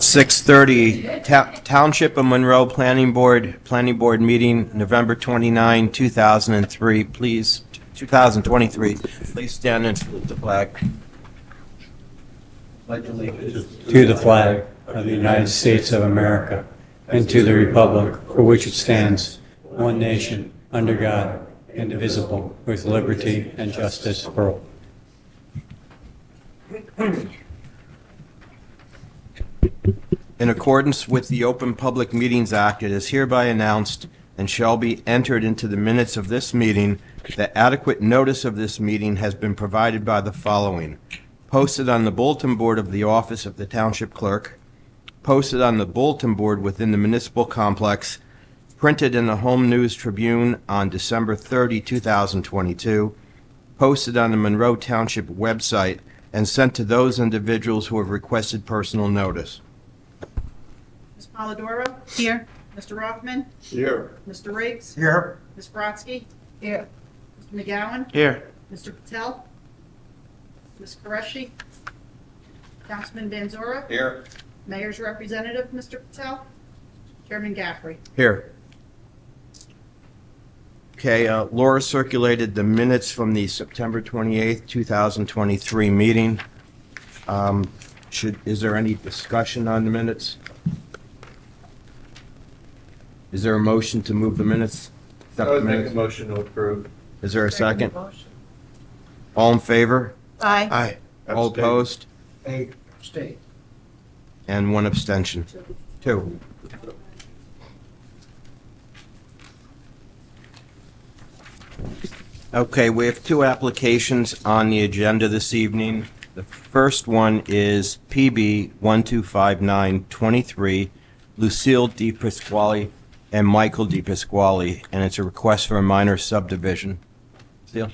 6:30, Township of Monroe Planning Board meeting, November 29, 2003. Please, 2023. Please stand and salute the flag. Pledge allegiance to the flag of the United States of America and to the republic for which it stands, one nation, under God, indivisible, with liberty and justice for all. In accordance with the Open Public Meetings Act, it is hereby announced and shall be entered into the minutes of this meeting that adequate notice of this meeting has been provided by the following: posted on the bulletin board of the office of the Township Clerk, posted on the bulletin board within the municipal complex, printed in the Home News Tribune on December 30, 2022, posted on the Monroe Township website, and sent to those individuals who have requested personal notice. Ms. Polidoro? Here. Mr. Rothman? Here. Mr. Riggs? Here. Ms. Brodsky? Here. Mr. McGowan? Here. Mr. Patel? Ms. Qureshi? Councilman Vanzora? Here. Mayor's representative, Mr. Patel? Chairman Gaffrey? Here. Okay, Laura circulated the minutes from the September 28th, 2023 meeting. Is there any discussion on the minutes? Is there a motion to move the minutes? I would make a motion to approve. Is there a second? All in favor? Aye. Aye. All opposed? Abstain. And one abstention. Two. Okay, we have two applications on the agenda this evening. The first one is PB 125923, Lucille Di Pasquale and Michael Di Pasquale, and it's a request for a minor subdivision. Lucille?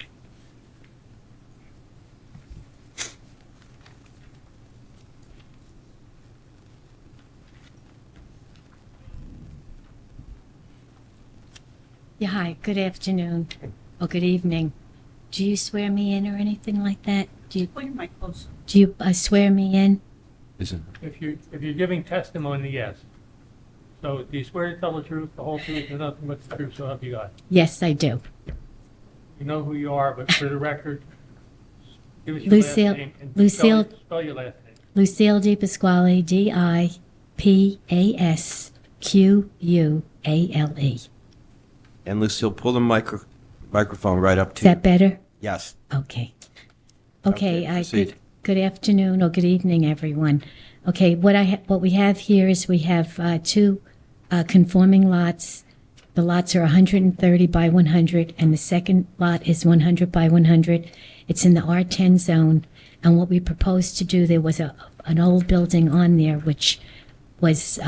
Yeah, hi, good afternoon, or good evening. Do you swear me in or anything like that? Do you swear me in? Isn't If you're giving testimony, yes. So do you swear to tell the truth, the whole truth, and nothing but the truth, so help you God? Yes, I do. You know who you are, but for the record, give us your Lucille- last name. And Lucille- Spell your last name. Lucille Di Pasquale, Dipasquale. And Lucille, pull the microphone right up Is to you. that better? Yes. Okay. Okay, Okay, proceed. good afternoon or good evening, everyone. Okay, what we have here is we have two conforming lots. The lots are 130 by 100, and the second lot is 100 by 100. It's in the R10 zone, and what we proposed to do, there was an old building on there which was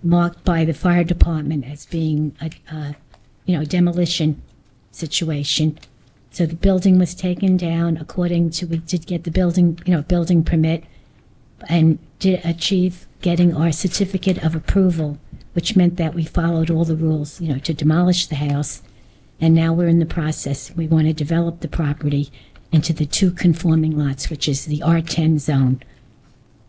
marked by the fire department as being a demolition situation. So the building was taken down according to, we did get the building permit and did achieve getting our certificate of approval, which meant that we followed all the rules, to demolish the house. And now we're in the process. We want to develop the property into the two conforming lots, which is the R10 zone.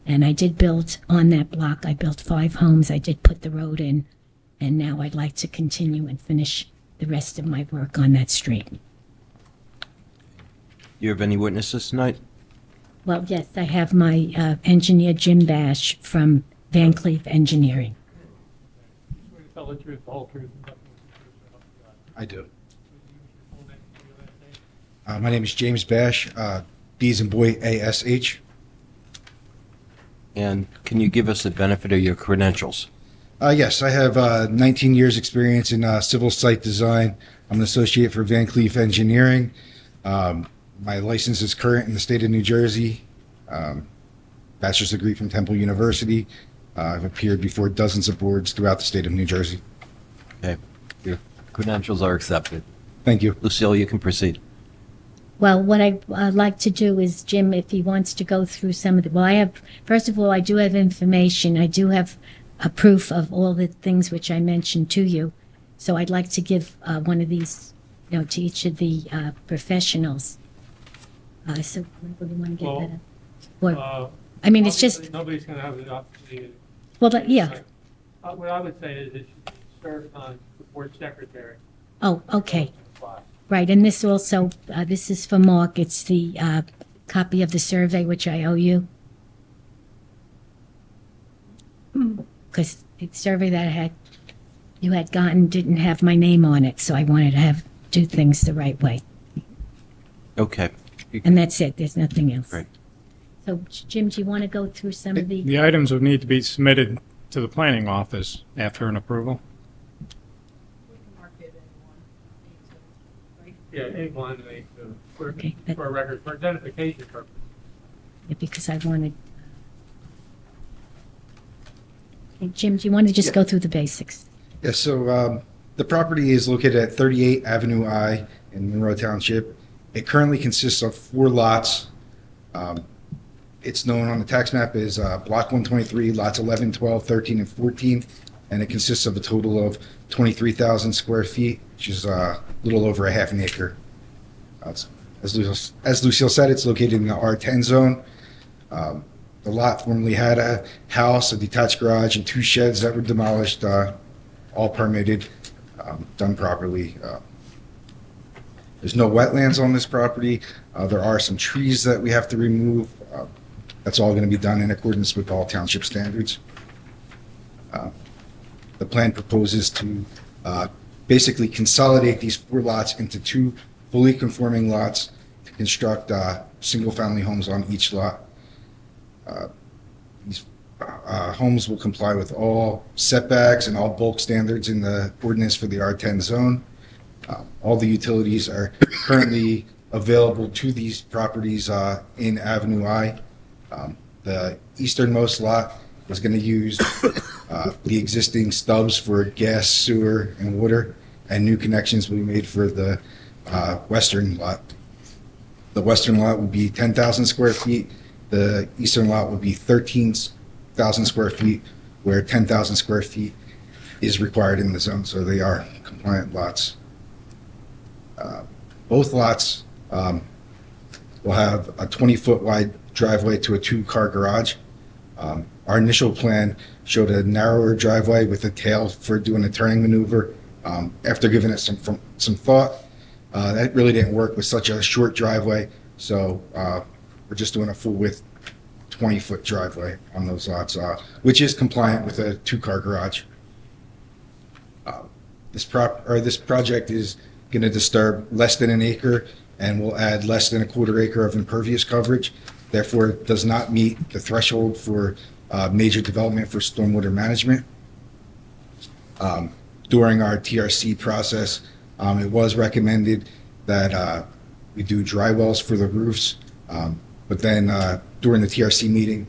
And I did build on that block. I built 5 homes. I did put the road in. And now I'd like to continue and finish the rest of my work on that street. Do you have any witnesses tonight? Well, yes, I have my engineer, Jim Bash, from Van Cleef Engineering. Swear to tell the truth, the whole truth, and nothing but the truth, so help you God. I do. Give us your full name and your last name. My name is James Bash, B as in boy, A-S-H. And can you give us the benefit of your credentials? Yes, I have 19 years experience in civil site design. I'm an associate for Van Cleef Engineering. My license is current in the state of New Jersey. Bachelor's degree from Temple University. I've appeared before dozens of boards throughout the state of New Jersey. Okay, your credentials are accepted. Thank you. Lucille, you can proceed. Well, what I'd like to do is, Jim, if he wants to go through some of the, well, I have, first of all, I do have information. I do have a proof of all the things which I mentioned to you. So I'd like to give one of these, to each of the professionals. So, whenever you want to get Well, that up. Or, I mean, it's just, Obviously, nobody's gonna have the opportunity. well, yeah. What I would say is it should be served on the board secretary. Oh, okay. Right, and this also, this is for Mark. It's the copy of the survey, which I owe you. Because the survey that you had gotten didn't have my name on it, so I wanted to do things the right way. Okay. And that's it, there's nothing else. Great. So, Jim, do you want to go through some of the, The items would need to be submitted to the planning office after an approval. We can mark it in one. Yeah, anyone, for Okay, for a record, for identification purposes. because I wanted. Okay, Jim, do you want to just go through the basics? Yeah, so the property is located at 38 Avenue I in Monroe Township. It currently consists of 4 lots. It's known on the tax map as Block 123, lots 11, 12, 13, and 14, and it consists of a total of 23,000 square feet, which is a little over a half an acre. As Lucille said, it's located in the R10 zone. The lot formerly had a house, a detached garage, and 2 sheds that were demolished, all permitted, done properly. There's no wetlands on this property. There are some trees that we have to remove. That's all going to be done in accordance with all township standards. The plan proposes to basically consolidate these 4 lots into 2 fully conforming lots to construct single-family homes on each lot. These homes will comply with all setbacks and all bulk standards in the ordinance for the R10 zone. All the utilities are currently available to these properties in Avenue I. The easternmost lot is going to use the existing stubs for gas, sewer, and water, and new connections will be made for the western lot. The western lot will be 10,000 square feet. The eastern lot will be 13,000 square feet, where 10,000 square feet is required in the zone, so they are compliant lots. Both lots will have a 20-foot wide driveway to a 2-car garage. Our initial plan showed a narrower driveway with a tail for doing a turning maneuver. After giving it some thought, that really didn't work with such a short driveway, so we're just doing a full width 20-foot driveway on those lots, which is compliant with a 2-car garage. This project is going to disturb less than an acre and will add less than a quarter acre of impervious coverage. Therefore, it does not meet the threshold for major development for stormwater management. During our TRC process, it was recommended that we do dry wells for the roofs. But then during the TRC meeting,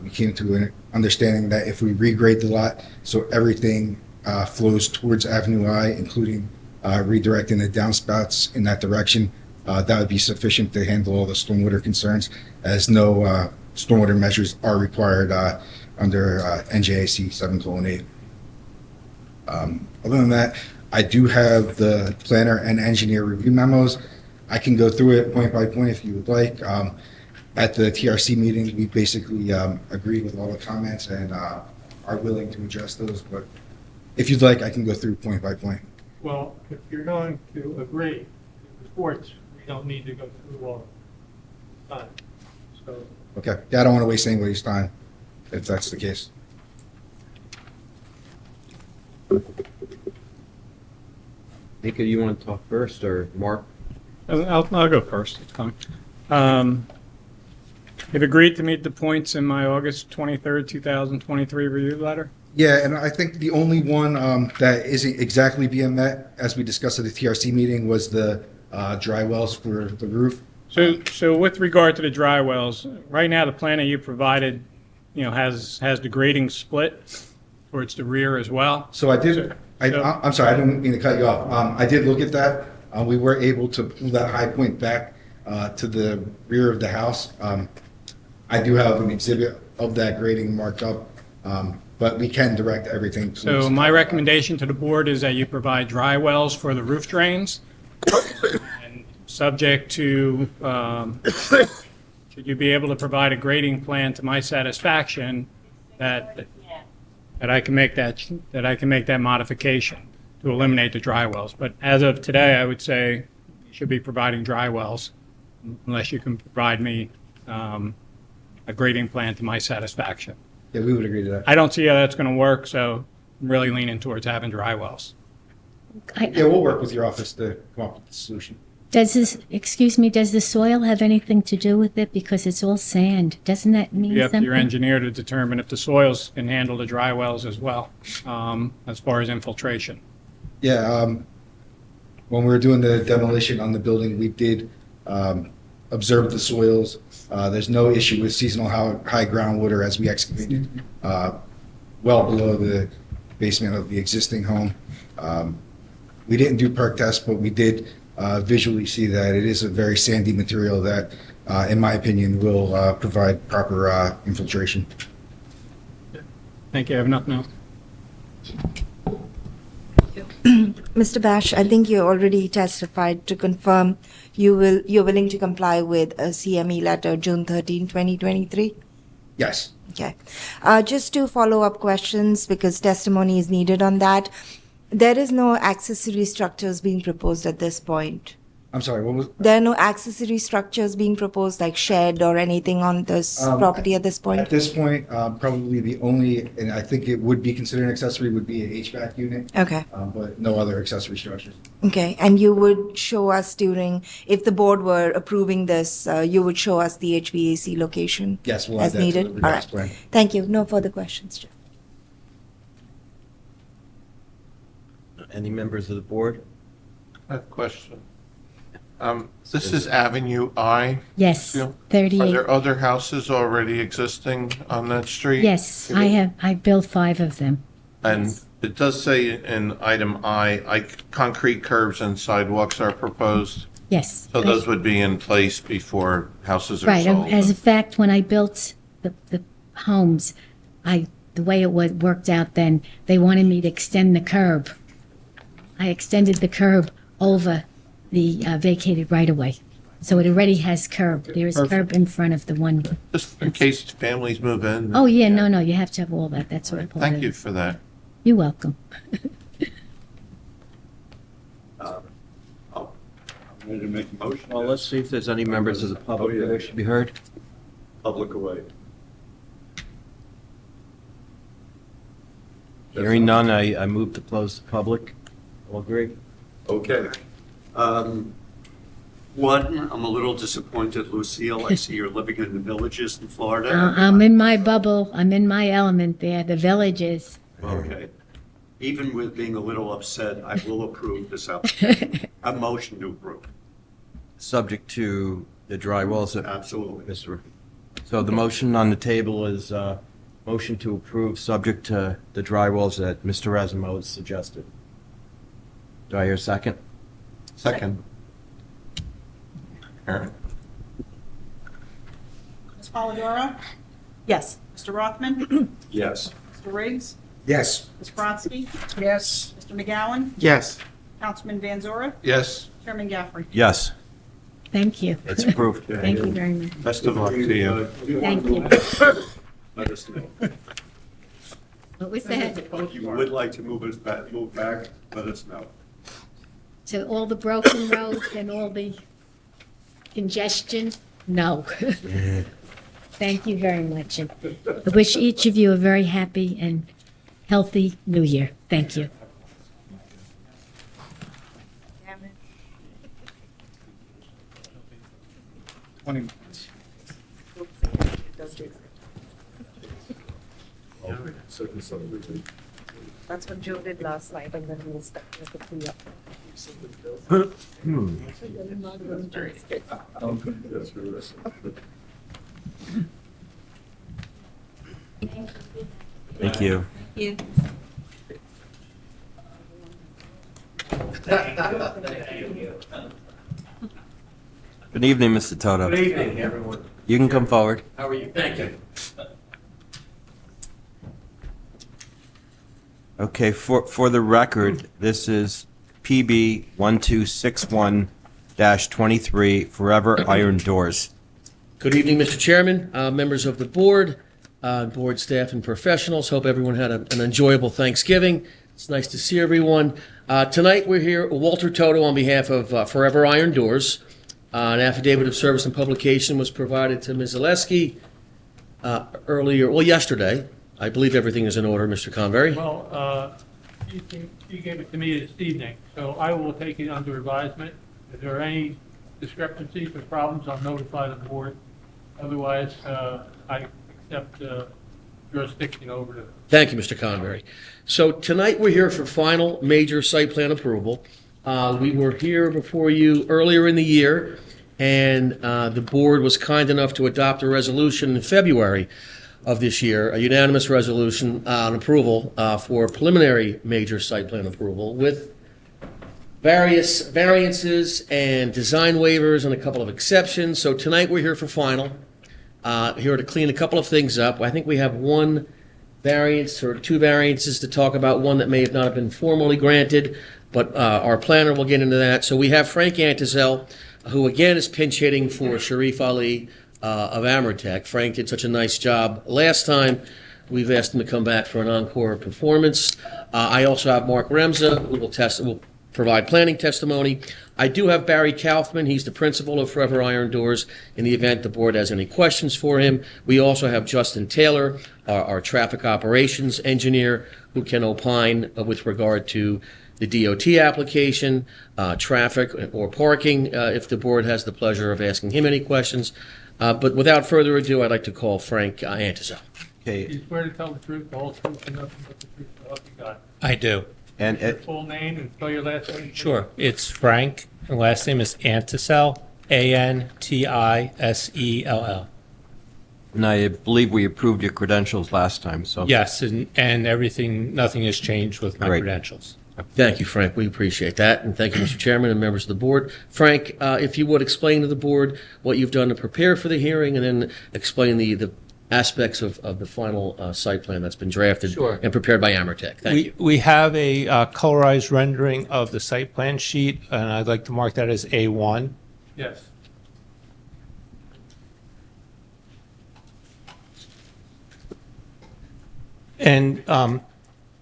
we came to an understanding that if we regrade the lot so everything flows towards Avenue I, including redirecting the downspouts in that direction, that would be sufficient to handle all the stormwater concerns, as no stormwater measures are required under NJAC 7:8. Other than that, I do have the planner and engineer review memos. I can go through it point by point if you would like. At the TRC meeting, we basically agreed with all the comments and are willing to address those, but if you'd like, I can go through point by point. Well, if you're going to agree with reports, we don't need to go through all the time. So, Okay, yeah, I don't want to waste anybody's time if that's the case. Mika, you want to talk first, or Mark? I'll go first. It's fine. You've agreed to meet the points in my August 23rd, 2023 review letter? Yeah, and I think the only one that isn't exactly being met, as we discussed at the TRC meeting, was the dry wells for the roof. So with regard to the dry wells, right now the plan that you provided, has the grading split towards the rear as well. So I'm sorry, I didn't mean to cut you off. I did look at that. We were able to pull that high point back to the rear of the house. I do have an exhibit of that grading marked up, but we can direct everything. So my recommendation to the board is that you provide dry wells for the roof drains, and subject to should you be able to provide a grading plan to my satisfaction that I can make that modification to eliminate the dry wells. But as of today, I would say you should be providing dry wells unless you can provide me a grading plan to my satisfaction. Yeah, we would agree to that. I don't see how that's going to work, so I'm really leaning towards having dry wells. Yeah, we'll work with your office to come up with the solution. Does the soil have anything to do with it? Because it's all sand. Doesn't that mean You have something? your engineer to determine if the soils can handle the dry wells as well, as far as infiltration. Yeah, when we were doing the demolition on the building, we did observe the soils. There's no issue with seasonal high groundwater as we excavated well below the basement of the existing home. We didn't do perk tests, but we did visually see that it is a very sandy material that, in my opinion, will provide proper infiltration. Thank you. I have nothing else. Mr. Bash, I think you already testified to confirm you're willing to comply with a CME letter June 13, 2023? Yes. Okay. Just two follow-up questions because testimony is needed on that. There is no accessory structures being proposed at this point. I'm sorry, what was? There are no accessory structures being proposed like shed or anything on this property at this At point? this point, probably the only, and I think it would be considered an accessory, would be an HVAC unit, Okay. but no other accessory structures. Okay. And you would show us if the board were approving this, you would show us the HVAC location? Yes, we'll add As that to needed? the All revised right. plan. Thank you. No further questions, Jeff. Any members of the board? I have a question. This is Avenue I. Yes, Are 38. there other houses already existing on that street? Yes, I built 5 of them. And it does say in item I, concrete curbs and sidewalks are proposed. Yes. So those would be in place before houses are Right. sold? As a fact, when I built the homes, the way it worked out then, they wanted me to extend the curb. I extended the curb over the vacated right-of-way. So it already has curb. There is curb in front of the one. Just in case families move in? Oh, yeah, no, you have to have all that. That's all part of it. Thank you for that. You're welcome. Ready to make a motion? Well, let's see if there's any members of the public that wish to be heard. Public away. Hearing none, I move to close the public. All agree? Okay. One, I'm a little disappointed, Lucille. I see you're living in the Villages in Florida. I'm in my bubble. I'm in my element there. The villages. Okay. Even with being a little upset, I will approve this application. A motion to approve. Subject to the dry wells that Absolutely. Mr. So the motion on the table is motion to approve, subject to the dry wells that Mr. Rasimo has suggested. Do I hear a second? Second. Aaron? Ms. Polidoro? Yes. Mr. Rothman? Yes. Mr. Riggs? Yes. Ms. Brodsky? Yes. Mr. McGowan? Yes. Councilman Van Zora? Yes. Chairman Gaffrey? Yes, Thank you. it's approved. Thank you very much. Best of luck to you. Thank you. Let us know. What was that? If you would like to move back, let us know. To all the broken roads and all the congestion? No. Thank you very much. And I wish each of you a very happy and healthy new year. Thank you. 20 minutes. That's what Joe did last night, and then we'll start with the pre-up. Thank you. Good evening, Mr. Toto. Good evening, everyone. You can come forward. How are you? Thank you. Okay, for the record, this is PB 1261-23 Forever Iron Doors. Good evening, Mr. Chairman, members of the board, board staff and professionals. Hope everyone had an enjoyable Thanksgiving. It's nice to see everyone. Tonight, we're here, Walter Toto on behalf of Forever Iron Doors. An affidavit of service and publication was provided to Ms. Zaleski yesterday. I believe everything is in order, Mr. Convery. Well, you gave it to me this evening, so I will take it under advisement. If there are any discrepancies or problems, I'll notify the board. Otherwise, I accept jurisdiction over the. Thank you, Mr. Convery. So tonight, we're here for final major site plan approval. We were here before you earlier in the year, and the board was kind enough to adopt a resolution in February of this year, a unanimous resolution on approval for preliminary major site plan approval with various variances and design waivers and a couple of exceptions. So tonight, we're here for final, here to clean a couple of things up. I think we have one variance or two variances to talk about, one that may have not been formally granted, but our planner will get into that. So we have Frank Antizel, who again is pinch hitting for Sharif Ali of Amertech. Frank did such a nice job last time. We've asked him to come back for an encore performance. I also have Mark Remza, who will provide planning testimony. I do have Barry Kaufman. He's the principal of Forever Iron Doors in the event the board has any questions for him. We also have Justin Taylor, our traffic operations engineer, who can opine with regard to the DOT application, traffic or parking, if the board has the pleasure of asking him any questions. But without further ado, I'd like to call Frank Antizel. Okay, You swear to tell the truth, the whole truth, and nothing but the truth, so help you God. I do. and Your full name and spell your last name? Sure. It's Frank. The last name is Antisell, Antisell. and I believe we approved your credentials last time, so. Yes, and everything, nothing has changed with my Great. credentials. Thank you, Frank. We appreciate that. And thank you, Mr. Chairman and members of the board. Frank, if you would explain to the board what you've done to prepare for the hearing and then explain the aspects of the final site plan that's been drafted Sure. and prepared by Amertech. Thank you. We have a colorized rendering of the site plan sheet, and I'd like to mark that as A1. Yes. And,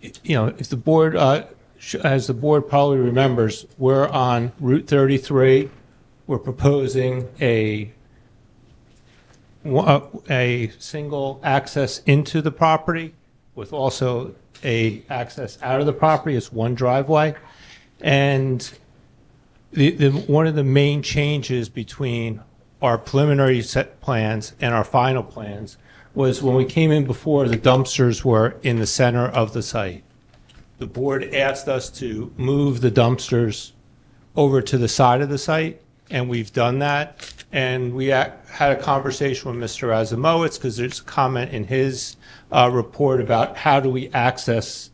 if the board, as the board probably remembers, we're on Route 33. We're proposing a single access into the property with also a access out of the property. It's one driveway. And one of the main changes between our preliminary set plans and our final plans was when we came in before, the dumpsters were in the center of the site. The board asked us to move the dumpsters over to the side of the site, and we've done that. And we had a conversation with Mr. Razumowitz, because there's a comment in his report about how do we access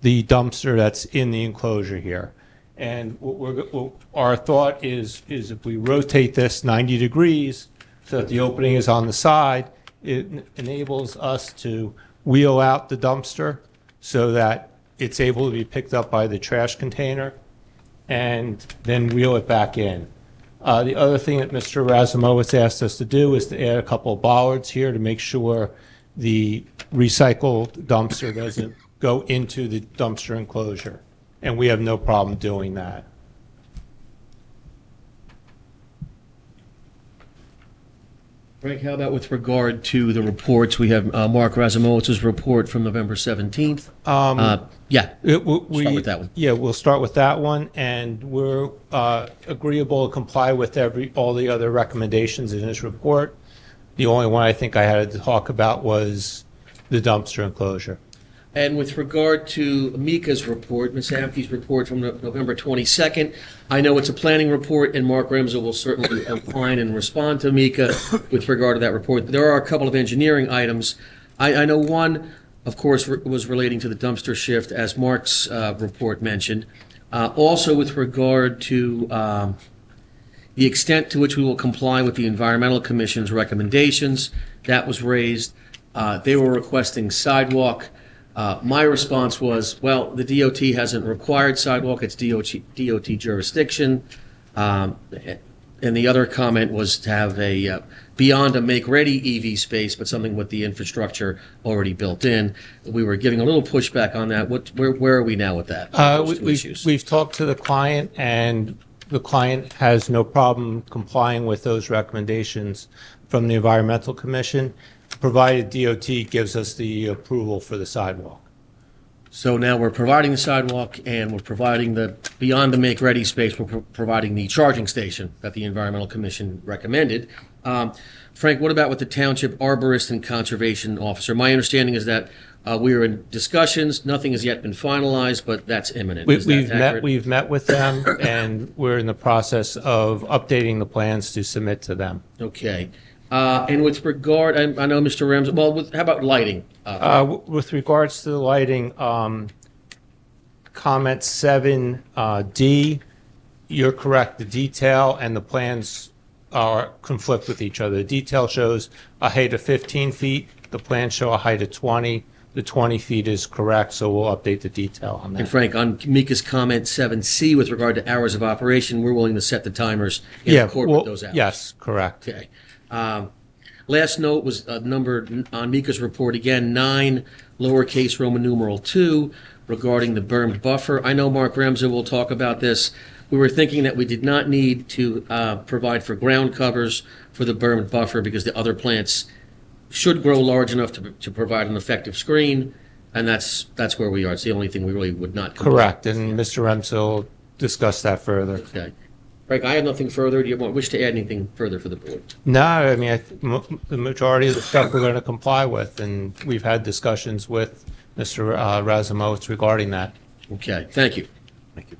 the dumpster that's in the enclosure here. And our thought is if we rotate this 90 degrees so that the opening is on the side, it enables us to wheel out the dumpster so that it's able to be picked up by the trash container and then wheel it back in. The other thing that Mr. Razumowitz asked us to do is to add a couple of bollards here to make sure the recycled dumpster doesn't go into the dumpster enclosure. And we have no problem doing that. Frank, how about with regard to the reports? We have Mark Razumowitz's report from November 17th. Yeah, start with that one. Yeah, we'll start with that one, and we're agreeable to comply with all the other recommendations in his report. The only one I think I had to talk about was the dumpster enclosure. And with regard to Mika's report, Ms. Amke's report from November 22nd, I know it's a planning report, and Mark Remza will certainly opine and respond to Mika with regard to that report. There are a couple of engineering items. I know one, of course, was relating to the dumpster shift, as Mark's report mentioned. Also with regard to the extent to which we will comply with the Environmental Commission's recommendations, that was raised. They were requesting sidewalk. My response was, well, the DOT hasn't required sidewalk, it's DOT jurisdiction. And the other comment was to have a, beyond a make-ready EV space, but something with the infrastructure already built in. We were giving a little pushback on that. Where are we now with that? Those two issues? We've talked to the client, and the client has no problem complying with those recommendations from the Environmental Commission, provided DOT gives us the approval for the sidewalk. So now we're providing the sidewalk and we're providing beyond the make-ready space, we're providing the charging station that the Environmental Commission recommended. Frank, what about with the Township Arborist and Conservation Officer? My understanding is that we are in discussions, nothing has yet been finalized, but that's imminent. Is that accurate? We've met with them, and we're in the process of updating the plans to submit to them. Okay. And with regard, I know Mr. Ramsey, how about lighting? With regards to the lighting, comment 7D, you're correct. The detail and the plans conflict with each other. The detail shows a height of 15 feet. The plans show a height of 20. The 20 feet is correct, so we'll update the detail on that. And Frank, on Mika's comment 7C with regard to hours of operation, we're willing to set the timers and incorporate those hours. Yes, correct. Okay. Last note was numbered on Mika's report, again, 9, lowercase Roman numeral 2, regarding the bermed buffer. I know Mark Remza will talk about this. We were thinking that we did not need to provide for ground covers for the bermed buffer because the other plants should grow large enough to provide an effective screen, and that's where we are. It's the only thing we really would not comply. Correct, and Mr. Remso will discuss that further. Okay. Frank, I have nothing further. Do you wish to add anything further for the board? No, I mean, the majority of the stuff we're going to comply with, and we've had discussions with Mr. Razumowitz regarding that. Okay, thank you. Thank you.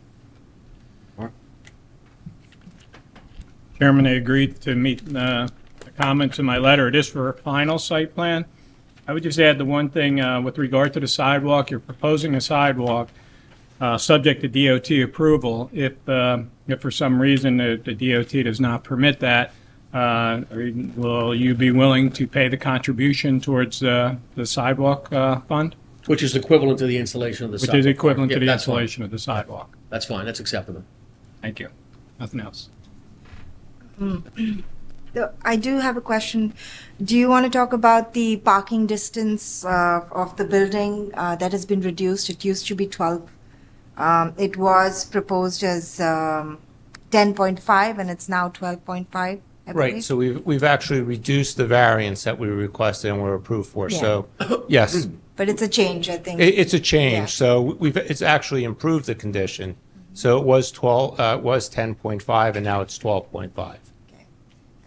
Chairman, I agreed to meet the comments in my letter. It is for a final site plan. I would just add the one thing with regard to the sidewalk. You're proposing a sidewalk subject to DOT approval. If for some reason the DOT does not permit that, will you be willing to pay the contribution towards the sidewalk fund? Which is equivalent to the installation of the sidewalk. Which is equivalent to the that's installation fine. of the sidewalk. That's fine. That's acceptable. Thank you. Nothing else. I do have a question. Do you want to talk about the parking distance of the building that has been reduced? It used to be 12. It was proposed as 10.5 and it's now 12.5. I Right, believe. so we've actually reduced the variance that we requested and were approved for, so, yes. But it's a change, I think. It's a change, Yeah. so it's actually improved the condition. So it was 10.5 and now it's 12.5. I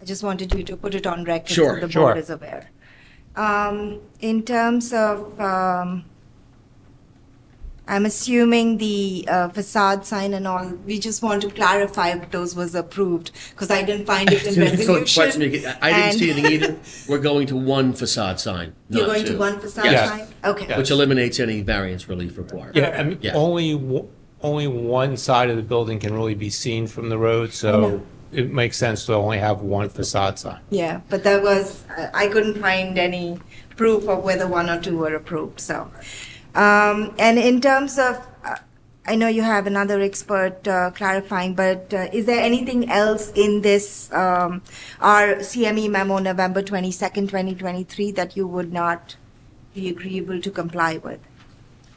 just wanted you to put it on record Sure, so the sure. board is aware. In terms of, I'm assuming the facade sign and all, we just want to clarify if those was approved, because I didn't find it in resolution. I didn't see and- anything either. We're going to one facade sign, You're not going two. to one facade Yes. sign? Okay. Which eliminates any variance relief required. Yeah, I mean, Yeah. only one side of the building can really be seen from the road, I so know. it makes sense to only have one facade sign. Yeah, but that was, I couldn't find any proof of whether one or two were approved, so. And in terms of, I know you have another expert clarifying, but is there anything else in this, our CME memo, November 22nd, 2023, that you would not be agreeable to comply with?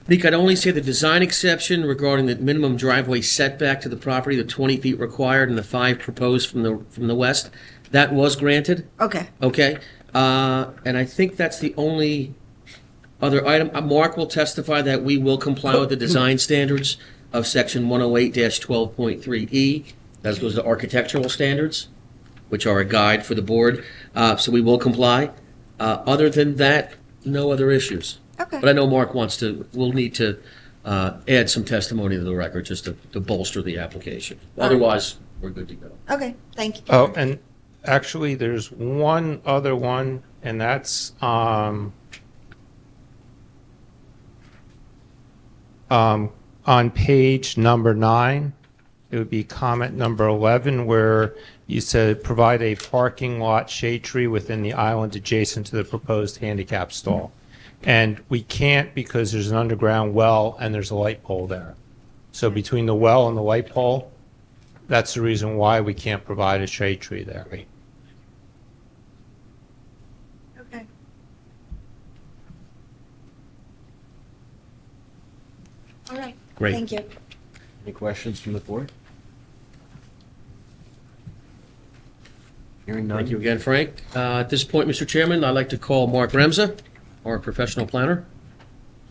Nick, I'd only say the design exception regarding the minimum driveway setback to the property, the 20 feet required and the 5 proposed from the west, that was granted. Okay, Okay, and I think that's the only other item. Mark will testify that we will comply with the design standards of section 108-12.3E. That goes to architectural standards, which are a guide for the board. So we will comply. Other than that, no other issues. okay. But I know Mark will need to add some testimony to the record just to bolster the application. Otherwise, we're good to go. Okay, thank you. Oh, and actually, there's one other one, and that's on page number 9. It would be comment number 11, where you said provide a parking lot shade tree within the island adjacent to the proposed handicap stall. And we can't because there's an underground well and there's a light pole there. So between the well and the light pole, that's the reason why we can't provide a shade tree there. Okay. All right. Great. Thank you. Any questions from the board? Hearing none. Thank you again, Frank. At this point, Mr. Chairman, I'd like to call Mark Remza, our professional planner.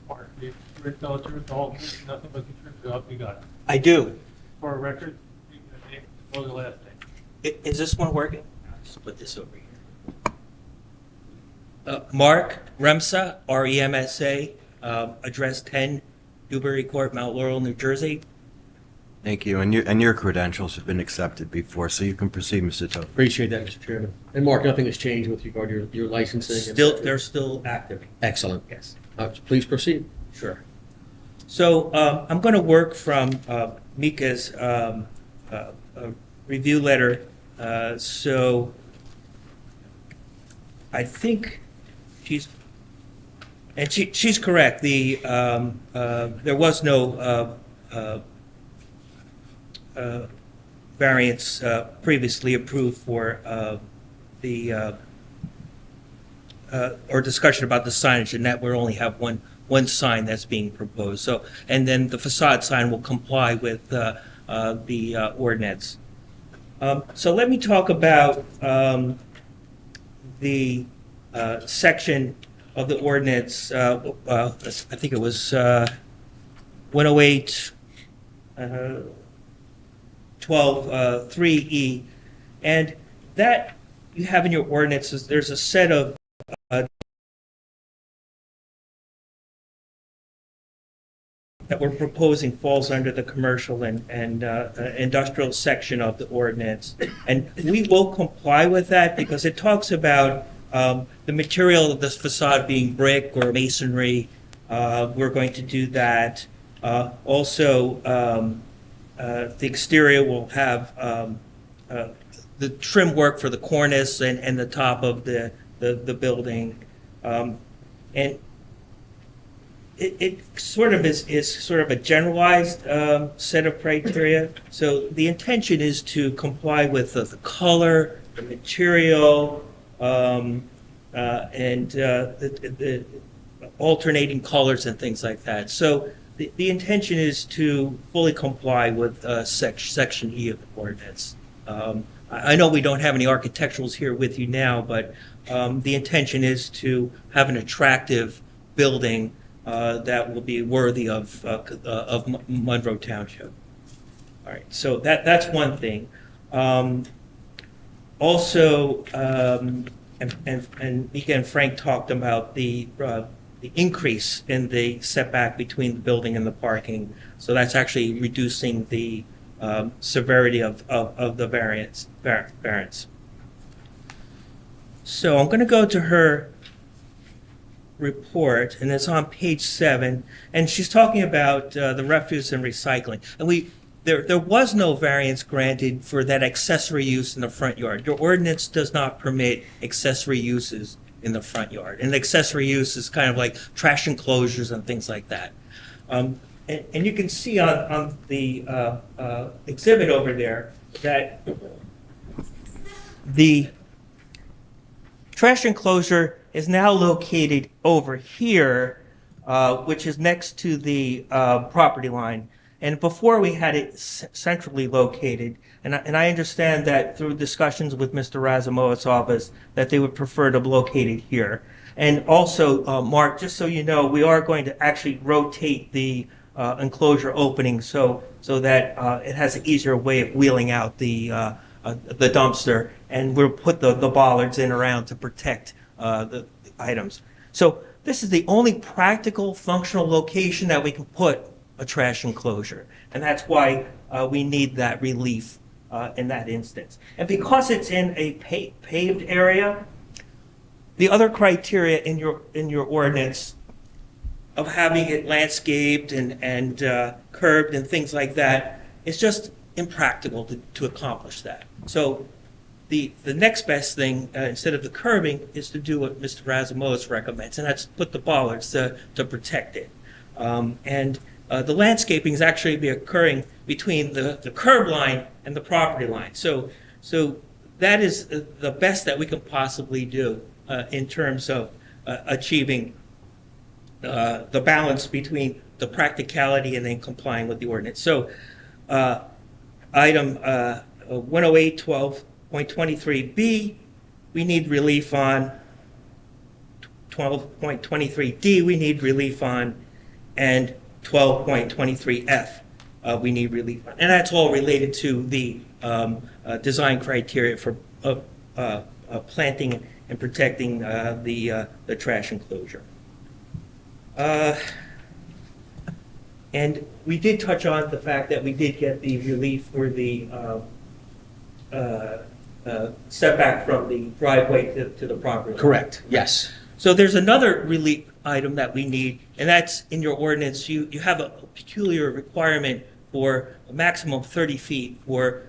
Mark, you Rick Belcher, the whole, nothing but the truth, so help you God. I do. For a record, what was the last name? Is this one working? I'll just put this over here. Mark Remsa, R-E-M-S-A, address 10 Dewberry Court, Mount Laurel, New Jersey. Thank you, and your credentials have been accepted before, so you can proceed, Mr. Toth. Appreciate that, Mr. Chairman. And Mark, nothing has changed with regard to your licensing? Still, they're still active. Excellent. Yes. Please proceed. Sure. So I'm going to work from Mika's review letter. So I think she's correct. There was no variance previously approved for or discussion about the signage, and that we only have one sign that's being proposed. So, and then the facade sign will comply with the ordinance. So let me talk about the section of the ordinance. I think it was 108. 12.3E, and that you have in your ordinances. There's a set of that we're proposing falls under the commercial and industrial section of the ordinance, and we will comply with that because it talks about the material of this facade being brick or masonry. We're going to do that. Also. The exterior will have the trim work for the cornice and the top of the building. And it sort of is sort of a generalized set of criteria. So the intention is to comply with the color, the material, and the alternating colors and things like that. So the intention is to fully comply with Section E of the ordinance. I know we don't have any architecturals here with you now, but the intention is to have an attractive building that will be worthy of Monroe Township. All right, so that's one thing. Also, and Mika and Frank talked about the increase in the setback between the building and the parking. So that's actually reducing the severity of the variance. So I'm going to go to her report, and it's on page 7, and she's talking about the refuse and recycling. And there was no variance granted for that accessory use in the front yard. Your ordinance does not permit accessory uses in the front yard. And accessory use is kind of like trash enclosures and things like that. And you can see on the exhibit over there that the trash enclosure is now located over here, which is next to the property line. And before we had it centrally located, and I understand that through discussions with Mr. Razamoa's office, that they would prefer to locate it here. And also, Mark, just so you know, we are going to actually rotate the enclosure opening so that it has an easier way of wheeling out the dumpster, and we'll put the bollards in around to protect the items. So this is the only practical, functional location that we can put a trash enclosure, and that's why we need that relief in that instance. And because it's in a paved area, the other criteria in your ordinance of having it landscaped and curbed and things like that, it's just impractical to accomplish that. So the next best thing, instead of the curbing, is to do what Mr. Razamoas recommends, and that's put the bollards to protect it. And the landscaping is actually be occurring between the curb line and the property line. So that is the best that we can possibly do in terms of achieving the balance between the practicality and then complying with the ordinance. So item 108-12.23B, we need relief on. 12.23D, we need relief on, and 12.23F, we need relief on. And that's all related to the design criteria for planting and protecting the trash enclosure. And we did touch on the fact that we did get the relief for the setback from the driveway to the property line. Correct, yes. So there's another relief item that we need, and that's in your ordinance. You have a peculiar requirement for a maximum of 30 feet for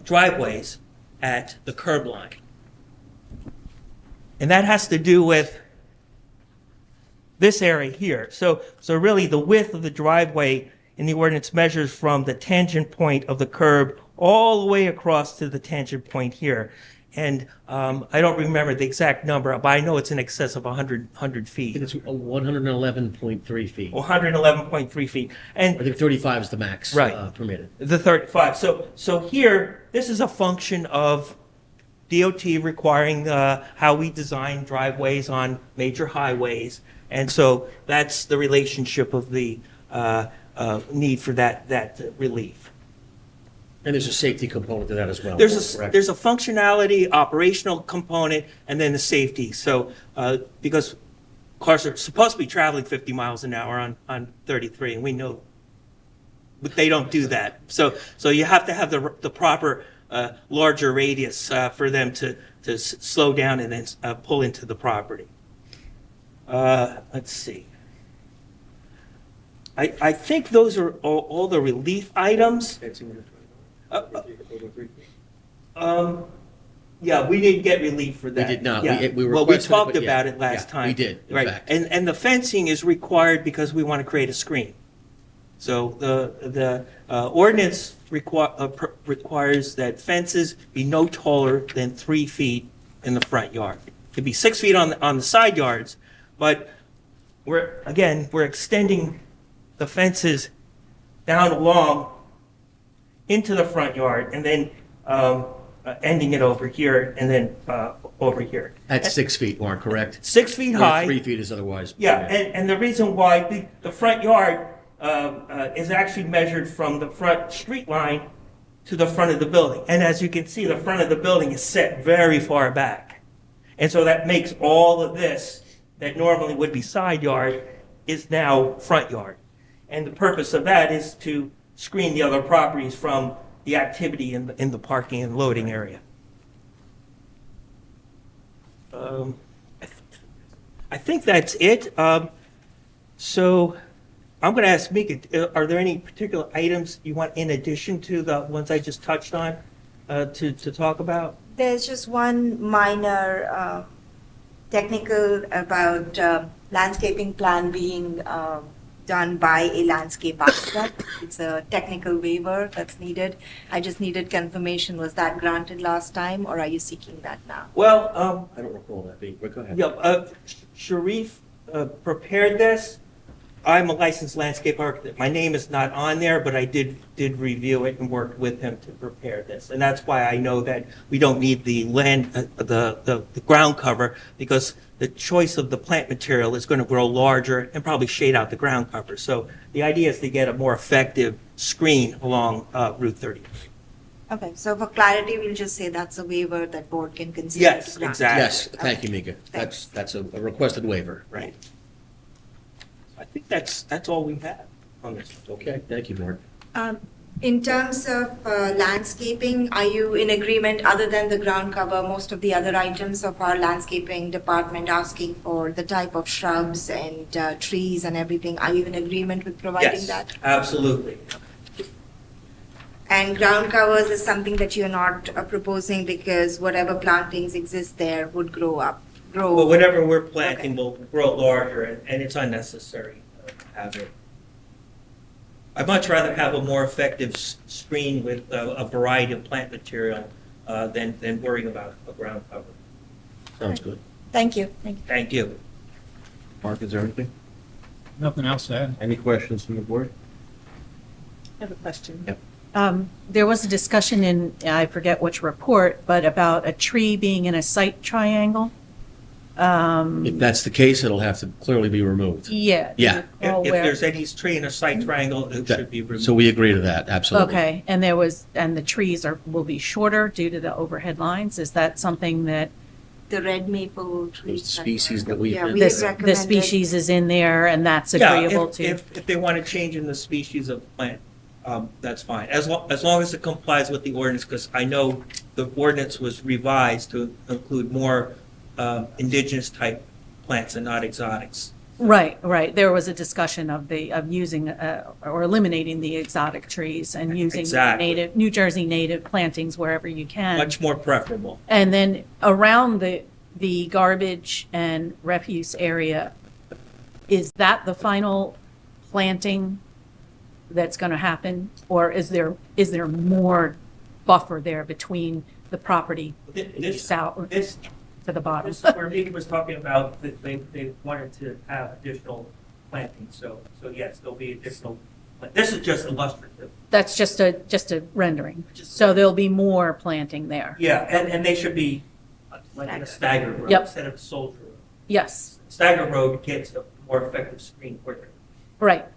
driveways at the curb line. And that has to do with this area here. So really the width of the driveway in the ordinance measures from the tangent point of the curb all the way across to the tangent point here. And I don't remember the exact number, but I know it's in excess of 100 feet. I think it's 111.3 feet. 111.3 feet. And I think 35 is the max Right. permitted. the 35. So here, this is a function of DOT requiring how we design driveways on major highways. And so that's the relationship of the need for that relief. And there's a safety component to that as well. There's correct? a functionality, operational component, and then the safety. So because cars are supposed to be traveling 50 miles an hour on 33, and we know but they don't do that. So you have to have the proper larger radius for them to slow down and then pull into the property. Let's see. I think those are all the relief items. Yeah, we didn't get relief for that. We did not. Yeah. We Well, we requested it, talked but yeah. about it last Yeah, time. we did, in Right. fact. And the fencing is required because we want to create a screen. So the ordinance requires that fences be no taller than 3 feet in the front yard. It could be 6 feet on the side yards, but we're extending the fences down along into the front yard and then ending it over here and then over here. At 6 feet, Warren, correct? 6 feet Where high. 3 feet is otherwise. Yeah, permitted. and the reason why the front yard is actually measured from the front street line to the front of the building. And as you can see, the front of the building is set very far back. And so that makes all of this that normally would be side yard is now front yard. And the purpose of that is to screen the other properties from the activity in the parking and loading area. I think that's it. So I'm going to ask Mika, are there any particular items you want in addition to the ones I just touched on to talk about? There's just one minor technical about landscaping plan being done by a landscape architect. It's a technical waiver that's needed. I just needed confirmation, was that granted last time, or are you seeking that now? Well, I don't recall that being, but go ahead. yeah, Sharif prepared this. I'm a licensed landscape architect. My name is not on there, but I did review it and worked with him to prepare this. And that's why I know that we don't need the the ground cover, because the choice of the plant material is going to grow larger and probably shade out the ground cover. So the idea is to get a more effective screen along Route 30. Okay, so for clarity, we'll just say that's a waiver that board can consider. Yes, to grant. exactly. Yes, thank you, Mika. That's a requested waiver. Right. I think that's all we have on this. Okay, thank you, Warren. In terms of landscaping, are you in agreement, other than the ground cover, most of the other items of our landscaping department asking for the type of shrubs and trees and everything, are you in agreement with providing Yes, that? absolutely. And ground covers is something that you're not proposing because whatever plantings exist there would grow. Well, whatever we're planting will grow larger, and it's unnecessary to have it. I'd much rather have a more effective screen with a variety of plant material than worrying about a ground cover. Sounds good. Thank you. Thank you. Thank you. Mark, is there anything? Nothing else to add. Any questions from the board? I have a question. Yep. There was a discussion in, I forget which report, but about a tree being in a site triangle. If that's the case, it'll have to clearly be removed. Yeah. Yeah. If there's any tree in a site triangle, it should be removed. So we agree to that, absolutely. Okay, and the trees will be shorter due to the overhead lines. Is that something that The red maple trees. Those species that we- Yeah, we the recommended. species is in there and that's Yeah, agreeable to? if they want to change in the species of plant, that's fine. As long as it complies with the ordinance, because I know the ordinance was revised to include more indigenous type plants and not exotics. Right. There was a discussion of using or eliminating the exotic trees and using Exactly. New Jersey native plantings wherever you can. Much more preferable. And then around the garbage and refuse area, is that the final planting that's going to happen? Or is there more buffer there between the property south to the bottom? This is where Megan was talking about that they wanted to have additional planting, so yes, there'll be additional. This is just illustrative. That's just a rendering. So there'll be more planting there. Yeah, and they should be like in a staggered row Yep. instead of a soldier row. Yes, Staggered row gets a more effective screen quicker. right.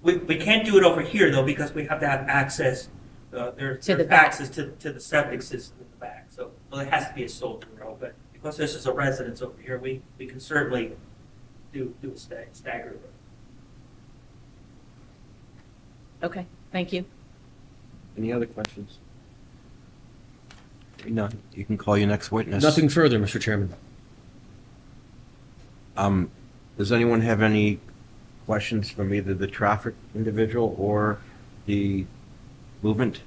We can't do it over here though, because we have to have access, there's To the back. access to the septic system in the back. So it has to be a soldier row, but because this is a residence over here, we can certainly do a staggered row. Okay, thank you. Any other questions? None. You can call your next witness. Nothing further, Mr. Chairman. Does anyone have any questions from either the traffic individual or the movement? Is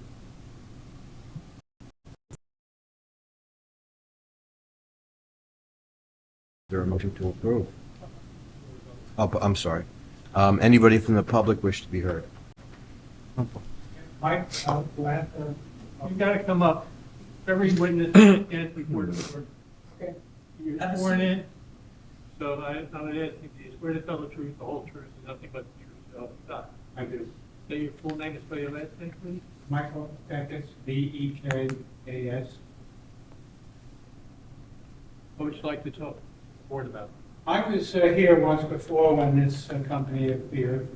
there a motion to approve? Oh, I'm sorry. Anybody from the public wish to be heard? Mike, you've got to come up. Every witness again before the board. Okay. You're sworn in, so I'm going to ask you, do you swear to tell the truth, the whole truth, and nothing but the truth, so help you God? I do. Say your full name and spell your last name, please. Michael Beckes, B-E-K-A-S. What would you like to talk to the board about? I was here once before when this company appeared,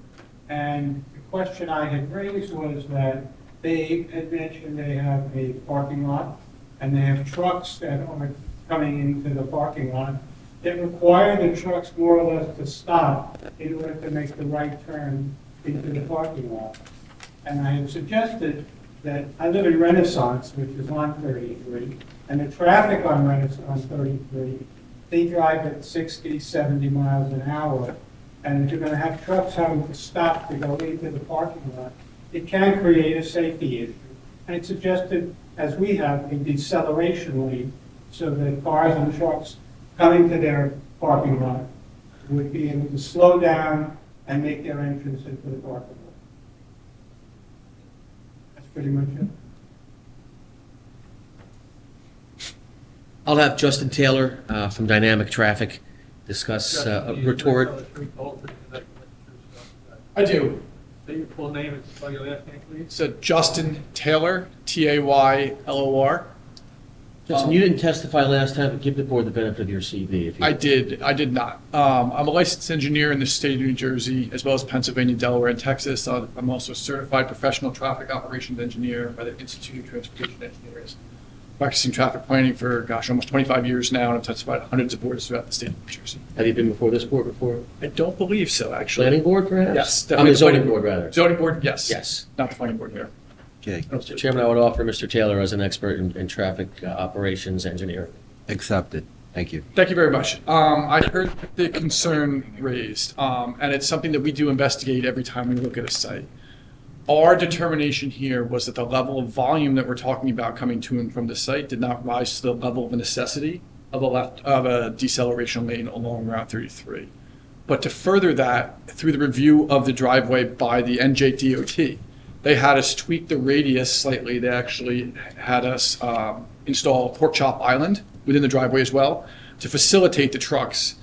and the question I had raised was that they had mentioned they have a parking lot, and they have trucks that are coming into the parking lot that require the trucks more or less to stop in order to make the right turn into the parking lot. And I had suggested that I live in Renaissance, which is on 33, and the traffic on Renaissance 33, they drive at 60, 70 miles an hour, and if you're going to have trucks having to stop to go into the parking lot, it can create a safety issue. And it suggested, as we have, a deceleration lane so that cars and trucks coming to their parking lot would be able to slow down and make their entrance into the parking lot. That's pretty much it. I'll have Justin Taylor from Dynamic Traffic discuss a retort. I do. Say your full name and spell your last name, please. So Justin Taylor, Taylor. Justin, you didn't testify last time, but give the board the benefit of your CV. If you I did not. I'm a licensed engineer in the state of New Jersey, as well as Pennsylvania, Delaware, and Texas. I'm also a certified professional traffic operations engineer by the Institute of Transportation Engineers. Practicing traffic planning for, almost 25 years now, and I've testified at hundreds of boards throughout the state of New Jersey. Have you been before this board before? I don't believe so, actually. Planning board, perhaps? Yes. I'm the zoning planning board, rather. Zoning board, yes. Yes. Not the planning board here. Okay. Mr. Chairman, I would offer Mr. Taylor as an expert in traffic operations engineer. Accepted. Thank you. Thank you very much. I heard the concern raised, and it's something that we do investigate every time we look at a site. Our determination here was that the level of volume that we're talking about coming to and from the site did not rise to the level of a necessity of a deceleration lane along Route 33. But to further that, through the review of the driveway by the NJDOT, they had us tweak the radius slightly. They actually had us install a pork chop island within the driveway as well to facilitate the trucks'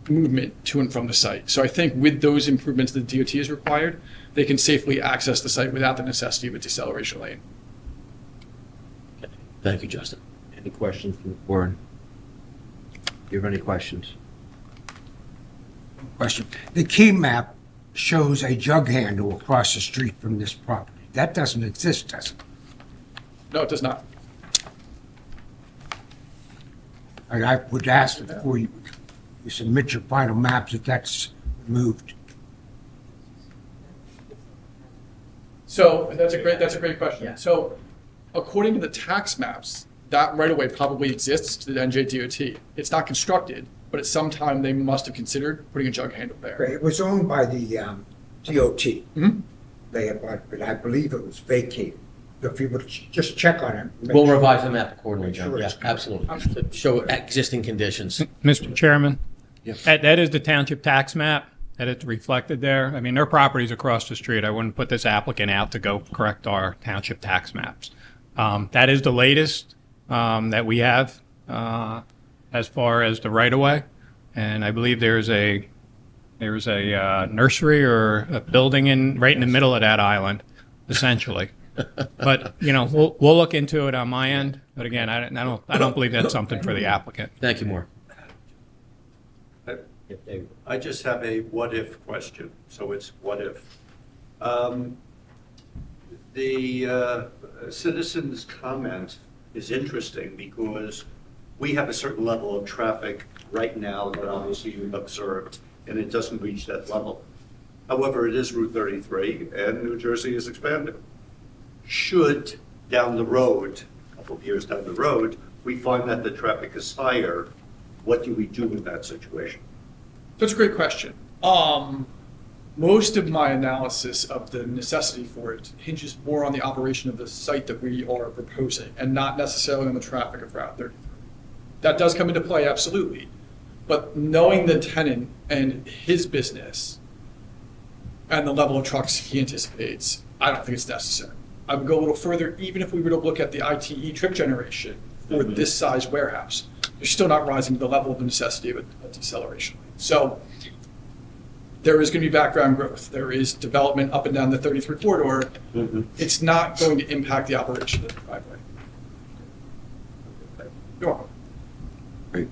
movement to and from the site. So I think with those improvements that the DOT has required, they can safely access the site without the necessity of a deceleration lane. Thank you, Justin. Any questions from the board? Do you have any questions? Question. The key map shows a jug handle across the street from this property. That doesn't exist, does it? No, it does not. I would ask before you submit your final maps if that's removed. So that's a great question. So according to the tax maps, that right of way probably exists to the NJDOT. It's not constructed, but at some time they must have considered putting a jug handle there. It was owned by the DOT. They had, but I believe it was vacated. If you would just check on it. make We'll sure- revise the map accordingly, make John. sure Yeah, it's- absolutely. To show existing conditions. Mr. Chairman, Yeah. that is the township tax map that is reflected there. I mean, their property's across the street. I wouldn't put this applicant out to go correct our township tax maps. That is the latest that we have as far as the right-of-way. And I believe there's a nursery or a building right in the middle of that island, essentially. But, we'll look into it on my end. But again, I don't believe that's something for the applicant. Thank you, Mark. I just have a what-if question, so it's what if. The citizen's comment is interesting because we have a certain level of traffic right now that obviously you've observed, and it doesn't reach that level. However, it is Route 33, and New Jersey is expanding. Should, down the road, a couple of years down the road, we find that the traffic is higher, what do we do in that situation? That's a great question. Most of my analysis of the necessity for it hinges more on the operation of the site that we are proposing and not necessarily on the traffic of Route 33. That does come into play, absolutely. But knowing the tenant and his business and the level of trucks he anticipates, I don't think it's necessary. I would go a little further, even if we were to look at the ITE trip generation for this size warehouse. You're still not rising to the level of the necessity of a deceleration lane. So there is going to be background growth. There is development up and down the 33 corridor. It's not going to impact the operation of the driveway. You're welcome. Great.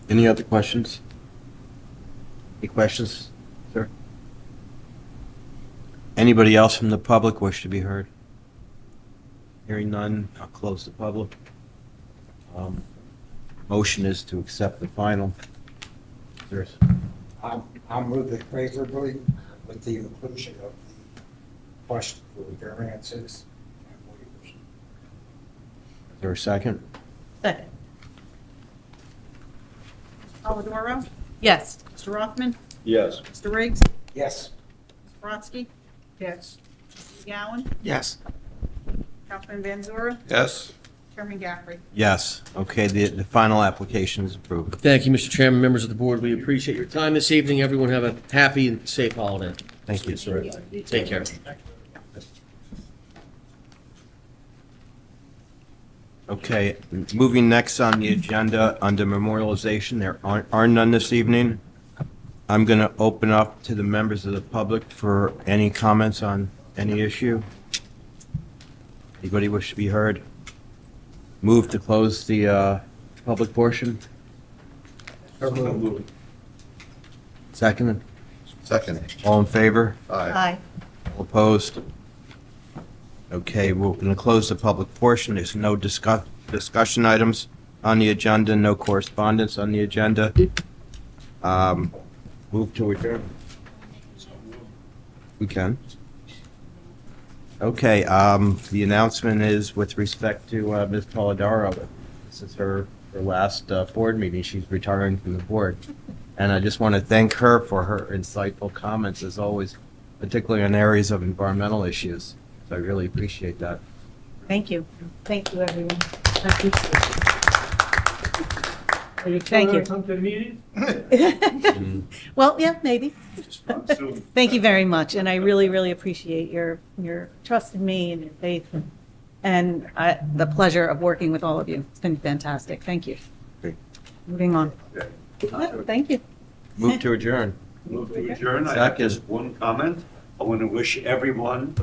Any other questions? Any questions, sir? Anybody else from the public wish to be heard? Hearing none, I'll close the public. Motion is to accept the final. There's- I'll move it favorably with the inclusion of the question for variances and waivers. Is there a second? Second. Polidoro? Yes. Mr. Rothman? Yes. Mr. Riggs? Yes. Mr. Brodsky? Yes. Mr. Gowan? Yes. Councilman Van Zura? Yes. Chairman Gaffrey? Yes. Okay, the final application is approved. Thank you, Mr. Chairman, members of the board. We appreciate your time this evening. Everyone have a happy and safe holiday. Thank you, sir. Take care. Okay, moving next on the agenda, under memorialization, there are none this evening. I'm going to open up to the members of the public for any comments on any issue. Anybody wish to be heard? Move to close the public portion. Second? Second. All in favor? Aye. All opposed? Okay, we're going to close the public portion. There's no discussion items on the agenda, no correspondence on the agenda. Move to adjourn. We can. Okay, the announcement is with respect to Ms. Polidoro. This is her last board meeting. She's retiring from the board. And I just want to thank her for her insightful comments, as always, particularly on areas of environmental issues. So I really appreciate that. Thank you. Thank you, everyone. Are you still Thank going you. to come to the meetings? Well, yeah, maybe. Thank you very much, and I really, really appreciate your trust in me and your faith, and the pleasure of working with all of you. It's been fantastic. Thank you. Great. Moving on. Thank you. Move to adjourn. Move to adjourn. I have just one comment. I want to wish everyone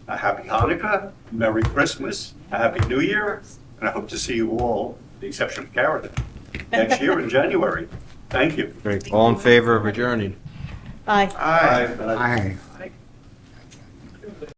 a happy Hanukkah, Merry Christmas, a Happy New Year, and I hope to see you all, with the exception of Karen, next year in January. Thank you. Great. All in favor of adjourning? Bye. Aye. Aye.